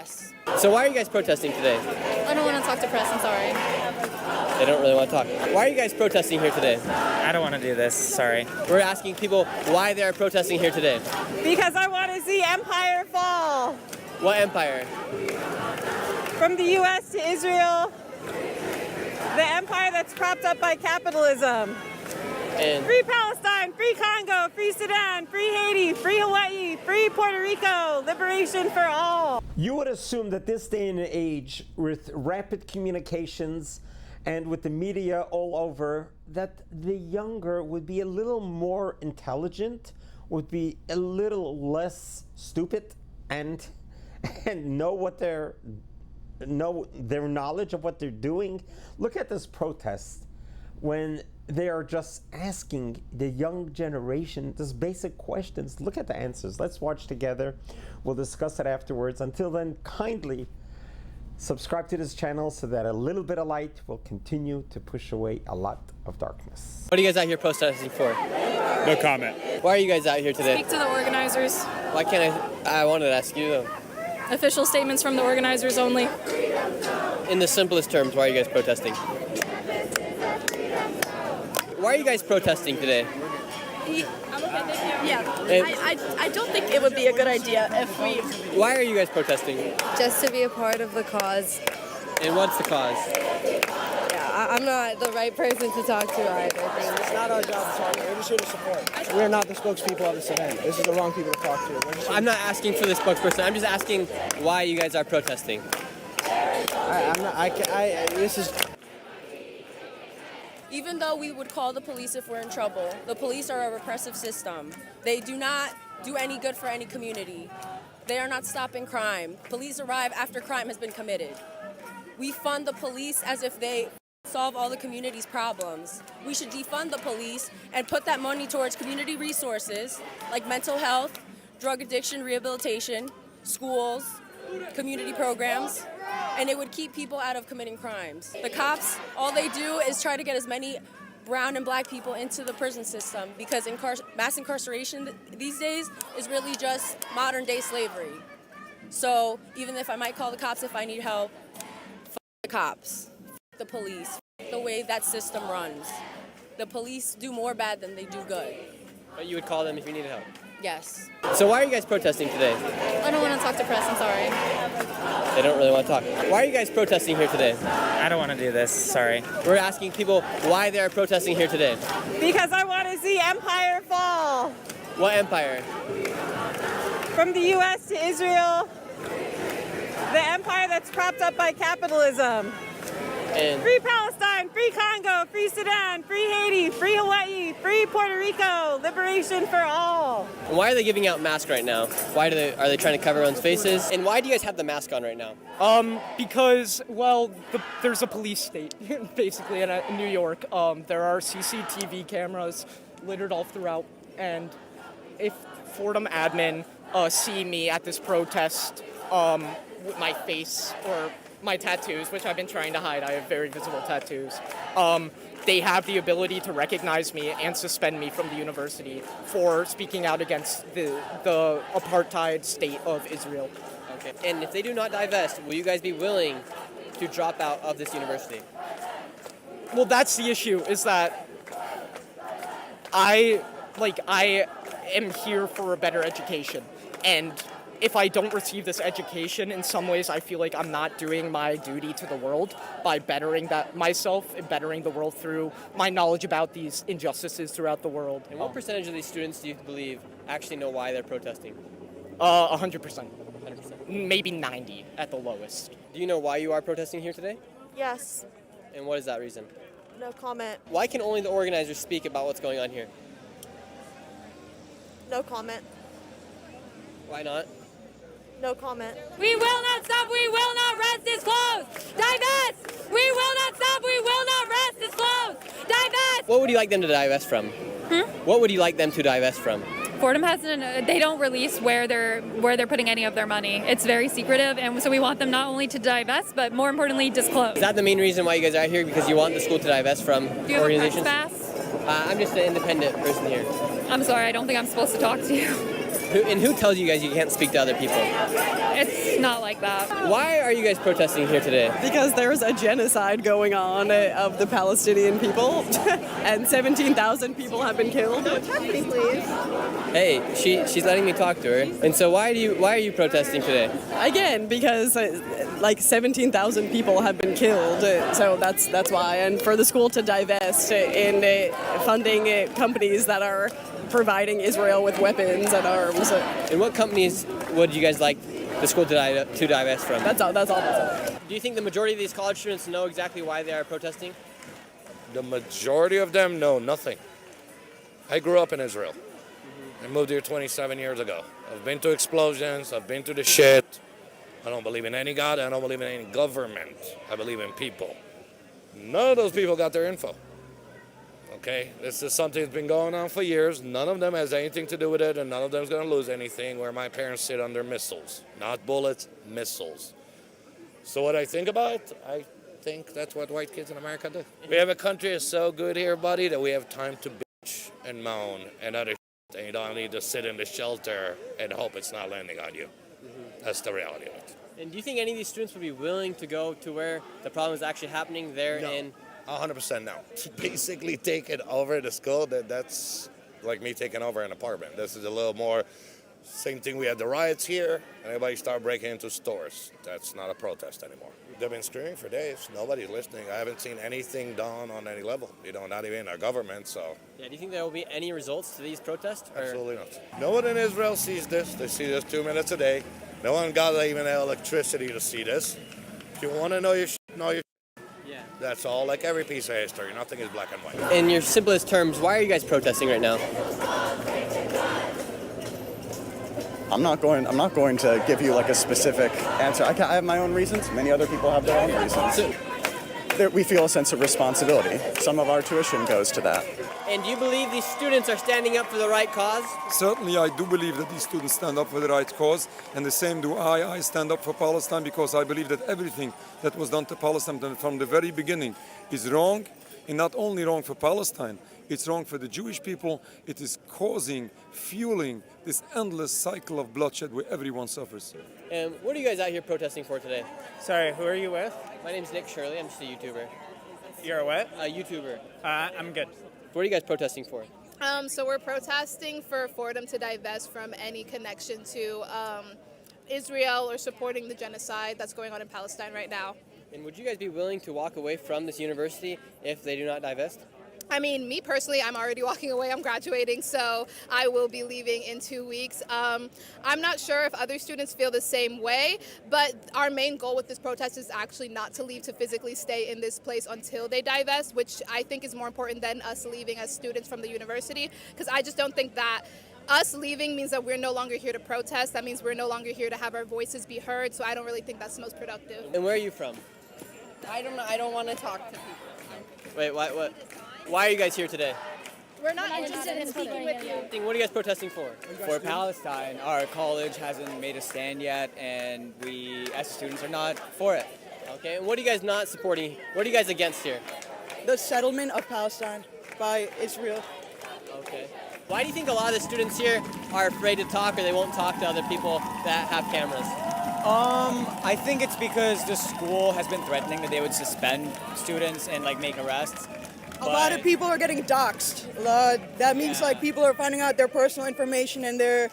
Yes. So why are you guys protesting today? I don't want to talk to press, I'm sorry. They don't really want to talk. Why are you guys protesting here today? I don't want to do this, sorry. We're asking people why they are protesting here today. Because I want to see empire fall. What empire? From the U.S. to Israel, the empire that's propped up by capitalism. And Free Palestine, free Congo, free Sudan, free Haiti, free Hawaii, free Puerto Rico, liberation for all. You would assume that this day and age, with rapid communications and with the media all over, that the younger would be a little more intelligent, would be a little less stupid, and know their knowledge of what they're doing. Look at this protest when they are just asking the young generation these basic questions. Look at the answers. Let's watch together. We'll discuss it afterwards. Until then, kindly subscribe to this channel so that a little bit of light will continue to push away a lot of darkness. what are you guys out here protesting for? No comment. Why are you guys out here today? Speak to the organizers. Why can't I wanted to ask you though. Official statements from the organizers only. In the simplest terms, why are you guys protesting? Why are you guys protesting today? Yeah, And I don't think it would be a good idea if we... why are you guys protesting? Just to be a part of the cause. And what's the cause? Yeah, I'm not the right person to talk to either. It's not our job to talk. We're just here to support. We're not the spokespeople of this event. This is the wrong people to talk to. We're just I'm not asking for the spokesperson. I'm just asking why you guys are protesting. this is... Even though we would call the police if we're in trouble, the police are a repressive system. They do not do any good for any community. They are not stopping crime. Police arrive after crime has been committed. We fund the police as if they solve all the community's problems. We should defund the police and put that money towards community resources like mental health, drug addiction rehabilitation, schools, community programs, and it would keep people out of committing crimes. The cops, all they do is try to get as many brown and black people into the prison system because mass incarceration these days is really just modern day slavery. So even if I might call the cops if I need help, f the cops, f the police, f the way that system runs. The police do more bad than they do good. But you would call them if you needed help. Yes. So why are you guys protesting today? I don't want to talk to press, I'm sorry. They don't really want to talk. Why are you guys protesting here today? I don't want to do this, sorry. We're asking people why they are protesting here today. Because I want to see empire fall. What empire? From the U.S. to Israel, the empire that's propped up by capitalism. And Free Palestine, free Congo, free Sudan, free Haiti, free Hawaii, free Puerto Rico, liberation for all. why are they giving out masks right now? Are they trying to cover everyone's faces? And why do you guys have the mask on right now? Because, well, there's a police state, basically, in New York. There are CCTV cameras littered all throughout, and if Fordham admin see me at this protest with my face or my tattoos, which I've been trying to hide, I have very visible tattoos, they have the ability to recognize me and suspend me from the university for speaking out against the apartheid state of Israel. Okay. And if they do not divest, will you guys be willing to drop out of this university? Well, that's the issue, is that I am here for a better education, and if I don't receive this education, in some ways I feel like I'm not doing my duty to the world by bettering myself and bettering the world through my knowledge about these injustices throughout the world. And what percentage of these students do you believe actually know why they're protesting? 100%. 100%. Maybe 90 at the lowest. Do you know why you are protesting here today? Yes. And what is that reason? No comment. Why can only the organizers speak about what's going on here? No comment. Why not? No comment. We will not stop, we will not rest, it's closed! Divest! We will not stop, we will not rest, it's closed! Divest! What would you like them to divest from? What would you like them to divest from? Fordham hasn't, they don't release where they're putting any of their money. It's very secretive, and so we want them not only to divest, but more importantly, disclose. Is that the main reason why you guys are here? Because you want the school to divest from Do you have a press organizations? pass? I'm just an independent person here. I'm sorry, I don't think I'm supposed to talk to you. And who tells you guys you can't speak to other people? It's not like that. Why are you guys protesting here today? Because there's a genocide going on of the Palestinian people, and 17,000 people have been killed. Hey, she's letting me talk to her. And so why are you protesting today? Again, because like 17,000 people have been killed, so that's why. And for the school to divest in funding companies that are providing Israel with weapons and arms. And what companies would you guys like the school to divest from? That's all. Do you think the majority of these college students know exactly why they are protesting? The majority of them know nothing. I grew up in Israel. I moved here 27 years ago. I've been to explosions. I've been to the shit. I don't believe in any God. I don't believe in any government. I believe in people. None of those people got their info. Okay? This is something that's been going on for years. None of them has anything to do with it, and none of them is going to lose anything where my parents sit under missiles. Not bullets, missiles. So what I think about, I think that's what white kids in America do. We have a country that's so good here, buddy, that we have time to bitch and moan and other shit, and you don't need to sit in the shelter and hope it's not landing on you. That's the reality of it. And do you think any of these students would be willing to go to where the problem is actually happening there in... 100% no. Basically taking over the school, that's like me taking over an apartment. This is a little more, same thing, we had the riots here, and everybody started breaking into stores. That's not a protest anymore. They've been screaming for days. Nobody's listening. I haven't seen anything done on any level, not even our government, so. Yeah, do you think there will be any results to these protests? Or? Absolutely not. No one in Israel sees this. They see this 2 minutes a day. No one got even electricity to see this. If you want to know your shit, know your Yeah. That's all, like every piece of history. Nothing is black and white. In your simplest terms, why are you guys protesting right now? I'm not going to give you like a specific answer. I have my own reasons. Many other people have their own reasons. We feel a sense of responsibility. Some of our tuition goes to that. And do you believe these students are standing up for the right cause? Certainly, I do believe that these students stand up for the right cause, and the same do I. I stand up for Palestine because I believe that everything that was done to Palestine from the very beginning is wrong, and not only wrong for Palestine, it's wrong for the Jewish people. It is fueling this endless cycle of bloodshed where everyone suffers. And what are you guys out here protesting for today? Sorry, who are you with? My name's Nick Shirley. I'm just a YouTuber. You're a what? A YouTuber. I'm good. What are you guys protesting for? So we're protesting for Fordham to divest from any connection to Israel or supporting the genocide that's going on in Palestine right now. And would you guys be willing to walk away from this university if they do not divest? I mean, me personally, I'm already walking away. I'm graduating, so I will be leaving in 2 weeks. I'm not sure if other students feel the same way, but our main goal with this protest is actually not to leave, to physically stay in this place until they divest, which I think is more important than us leaving as students from the university, because I just don't think that us leaving means that we're no longer here to protest. That means we're no longer here to have our voices be heard, so I don't really think that's the most productive. And where are you from? I don't know. I don't want to talk to people. Wait, what? Why are you guys here today? We're not interested in speaking with you. What are you guys protesting for? For Palestine, our college hasn't made a stand yet, and we, as students, are not for it. Okay, and what are you guys not supporting? What are you guys against here? The settlement of Palestine by Israel. Okay. Why do you think a lot of the students here are afraid to talk, or they won't talk to other people that have cameras? I think it's because the school has been threatening that they would suspend students and make arrests. A lot of people are getting doxxed. That means people are finding out their personal information and they're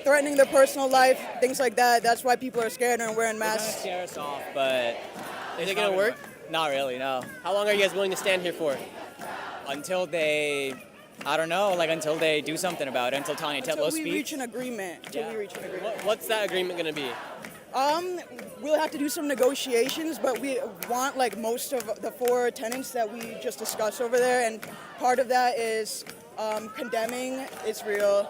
threatening their personal life, things like that. That's why people are scared and wearing masks. They're gonna scare us off, but is it gonna work? Not really, no. How long are you guys willing to stand here for? Until they, I don't know, until they do something about it. Until Tanya Tetlow speaks. Until we reach an agreement. What's that agreement gonna be? We'll have to do some negotiations, but we want most of the 4 tenets that we just discussed over there, and part of that is condemning Israel,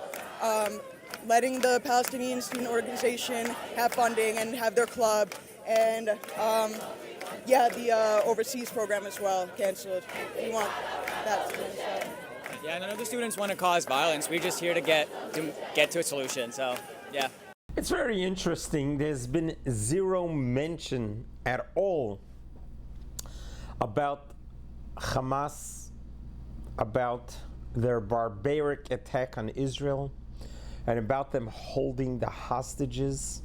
letting the Palestinian student organization have funding and have their club, and the overseas program as well canceled. We want that. Yeah, none of the students want to cause violence. We're just here to get to a solution. So, yeah. It's very interesting. There's been zero mention at all about Hamas, about their barbaric attack on Israel, and about them holding the hostages,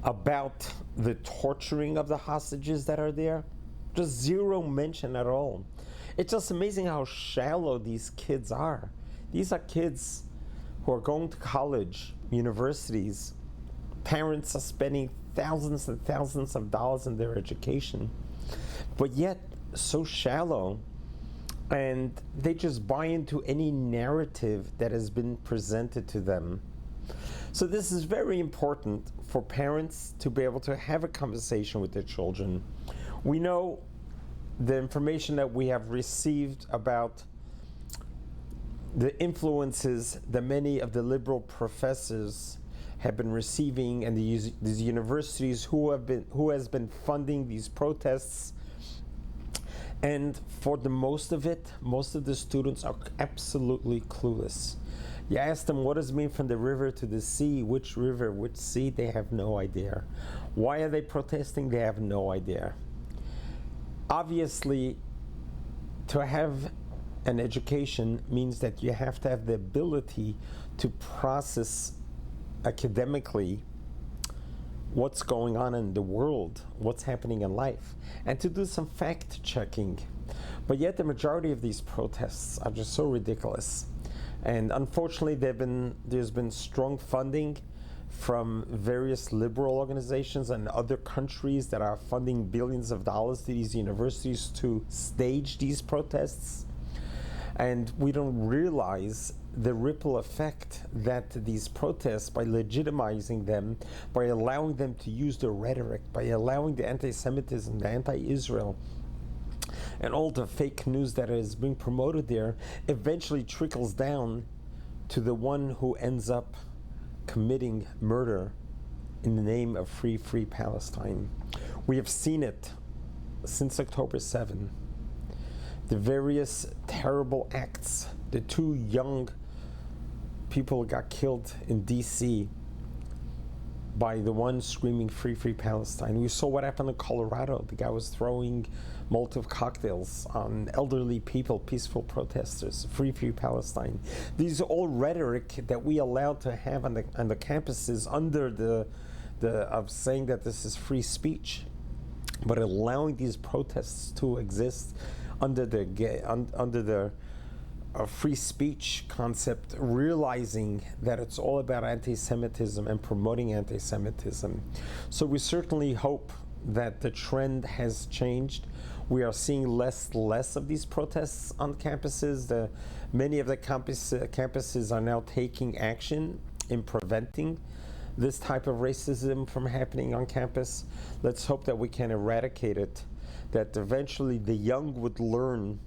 about the torturing of the hostages that are there. Just zero mention at all. It's just amazing how shallow these kids are. These are kids who are going to college, universities. Parents are spending thousands and thousands of dollars in their education, but yet so shallow, and they just buy into any narrative that has been presented to them. So this is very important for parents to be able to have a conversation with their children. We know the information that we have received about the influences that many of the liberal professors have been receiving, and these universities who has been funding these protests. And for the most of the students are absolutely clueless. You ask them, what does it mean from the river to the sea? Which river, which sea? They have no idea. Why are they protesting? They have no idea. Obviously, to have an education means that you have to have the ability to process academically what's going on in the world, what's happening in life, and to do some fact checking. But yet the majority of these protests are just so ridiculous. And unfortunately, there's been strong funding from various liberal organizations and other countries that are funding billions of dollars to these universities to stage these protests. And we don't realize the ripple effect that these protests, by legitimizing them, by allowing them to use the rhetoric, by allowing the anti-Semitism, the anti-Israel, and all the fake news that is being promoted there, eventually trickles down to the one who ends up committing murder in the name of free Palestine. We have seen it since October 7. The various terrible acts. The 2 young people got killed in DC by the one screaming free Palestine. We saw what happened in Colorado. The guy was throwing Molotov cocktails on elderly people, peaceful protesters, free Palestine. These are all rhetoric that we allowed to have on the campuses under the of saying that this is free speech, but allowing these protests to exist under the free speech concept, realizing that it's all about anti-Semitism and promoting anti-Semitism. So we certainly hope that the trend has changed. We are seeing less of these protests on campuses. Many of the campuses are now taking action in preventing this type of racism from happening on campus. Let's hope that we can eradicate it, that eventually the young would learn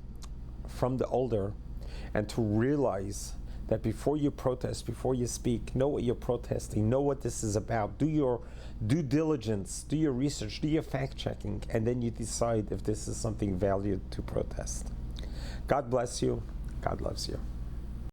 from the older, and to realize that before you protest, before you speak, know what you're protesting, know what this is about, do your due diligence, do your research, do your fact checking, and then you decide if this is something valued to protest. God bless you. God loves you.